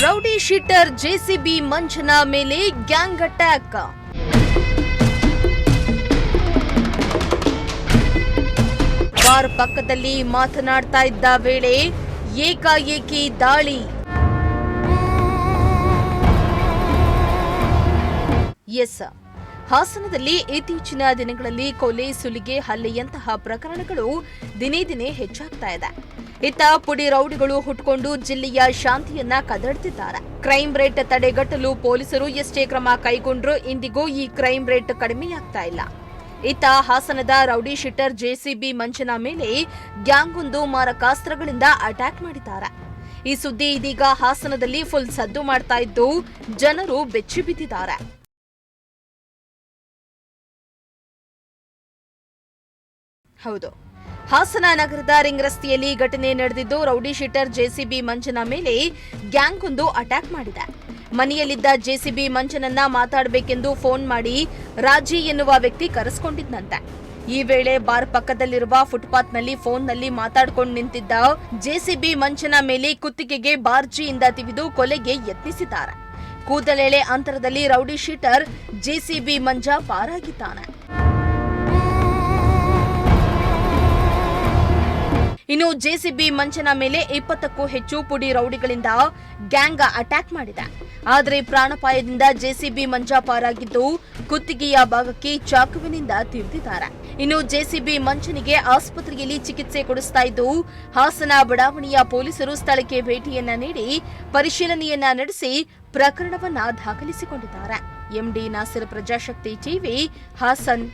Rowdy sheeter JCB ಮಂಜನ ಮೇಲೆ gang attack. Bar ಪಕ್ಕದಲ್ಲಿ ಮಾತನಾಡ್ತಾ ಇದ್ದ ವೇಳೆ ಏಕಾಏಕಿ ದಾಳಿ. ಎಸ್, ಹಾಸನದಲ್ಲಿ ಇತ್ತೀಚಿನ ದಿನಗಳಲ್ಲಿ ಕೊಲೆ, ಸುಲಿಗೆ, ಹಲ್ಲೆಯಂತಹ ಪ್ರಕರಣಗಳು ದಿನೇ ದಿನೇ ಹೆಚ್ಚಾಗ್ತಾ ಇದೆ. ಇತ್ತ ಪುಡಿ ರೌಡಿಗಳು ಹುಟ್ಕೊಂಡು ಜಿಲ್ಲೆಯ ಶಾಂತಿಯನ್ನ ಕದಡ್ತಿದ್ದಾರೆ. ಕ್ರೈಮ್ ರೇಟ್ ತಡೆಗಟ್ಟಲು ಪೊಲೀಸರು ಎಷ್ಟೇ ಕ್ರಮ ಕೈಗೊಂಡ್ರೂ ಇಂದಿಗೂ ಈ ಕ್ರೈಮ್ ರೇಟ್ ಕಡಿಮೆಯಾಗ್ತಾ ಇಲ್ಲ. ಇತ್ತ ಹಾಸನದ ರೌಡಿ ಶೀಟರ್ ಜೆಸಿಬಿ ಮಂಜನ ಮೇಲೆ ಗ್ಯಾಂಗ್ ಒಂದು ಮಾರಕಾಸ್ತ್ರಗಳಿಂದ ಅಟ್ಯಾಕ್ ಮಾಡಿದ್ದಾರೆ. ಈ ಸುದ್ದಿ ಇದೀಗ ಹಾಸನದಲ್ಲಿ ಫುಲ್ ಸದ್ದು ಮಾಡ್ತಾ ಇದ್ದು ಜನರು ಬೆಚ್ಚಿ ಬಿದ್ದಿದ್ದಾರೆ. ಹೌದು, ಹಾಸನ ನಗರದ ರಿಂಗ್ ರಸ್ತೆಯಲ್ಲಿ ಘಟನೆ ನಡೆದಿದ್ದು, ರೌಡಿ ಶೀಟರ್ ಜೆಸಿಬಿ ಮಂಜನ ಮೇಲೆ ಗ್ಯಾಂಗ್ ಒಂದು ಅಟ್ಯಾಕ್ ಮಾಡಿದೆ. ಮನೆಯಲ್ಲಿದ್ದ ಜೆಸಿಬಿ ಮಂಜನನ್ನ ಮಾತಾಡಬೇಕೆಂದು ಫೋನ್ ಮಾಡಿ ರಾಜಿ ಎನ್ನುವ ವ್ಯಕ್ತಿ ಕರೆಸಿಕೊಂಡಿದ್ದಂತೆ. ಈ ವೇಳೆ ಬಾರ್ ಪಕ್ಕದಲ್ಲಿರುವ ಫುಟ್ಪಾತ್ನಲ್ಲಿ ಫೋನ್ನಲ್ಲಿ ಮಾತಾಡಿಕೊಂಡು ನಿಂತಿದ್ದ ಜೆಸಿಬಿ ಮಂಜನ ಮೇಲೆ ಕುತ್ತಿಗೆಗೆ ಬಾರ್ಜಿಯಿಂದ ತಿವಿದು ಕೊಲೆಗೆ ಯತ್ನಿಸಿದ್ದಾರೆ. ಕೂದಲೆಳೆ ಅಂತರದಲ್ಲಿ ರೌಡಿ ಶೀಟರ್ ಜೆಸಿಬಿ ಮಂಜ ಪಾರಾಗಿದ್ದಾನೆ. ಇನ್ನು ಜೆಸಿಬಿ ಮಂಜನ ಮೇಲೆ 20ಕ್ಕೂ ಹೆಚ್ಚು ಪುಡಿ ರೌಡಿಗಳಿಂದ ಗ್ಯಾಂಗ್ ಅಟ್ಯಾಕ್ ಮಾಡಿದೆ. ಆದರೆ ಪ್ರಾಣಾಪಾಯದಿಂದ ಜೆಸಿಬಿ ಮಂಜ ಪಾರಾಗಿದ್ದು ಕುತ್ತಿಗೆಯ ಭಾಗಕ್ಕೆ ಚಾಕುವಿನಿಂದ ತಿವಿದಿದ್ದಾರೆ. ಇನ್ನು ಜೆಸಿಬಿ ಮಂಜನಿಗೆ ಆಸ್ಪತ್ರೆಯಲ್ಲಿ ಚಿಕಿತ್ಸೆ ಕೊಡಿಸ್ತಾ ಇದ್ದು, ಹಾಸನ ಬಡಾವಣೆಯ ಪೊಲೀಸರು ಸ್ಥಳಕ್ಕೆ ಭೇಟಿಯನ್ನ ನೀಡಿ ಪರಿಶೀಲನೆಯನ್ನ ನಡೆಸಿ ಪ್ರಕರಣವನ್ನ ದಾಖಲಿಸಿಕೊಂಡಿದ್ದಾರೆ. MD Nasir, Prajashakti TV, Haasan.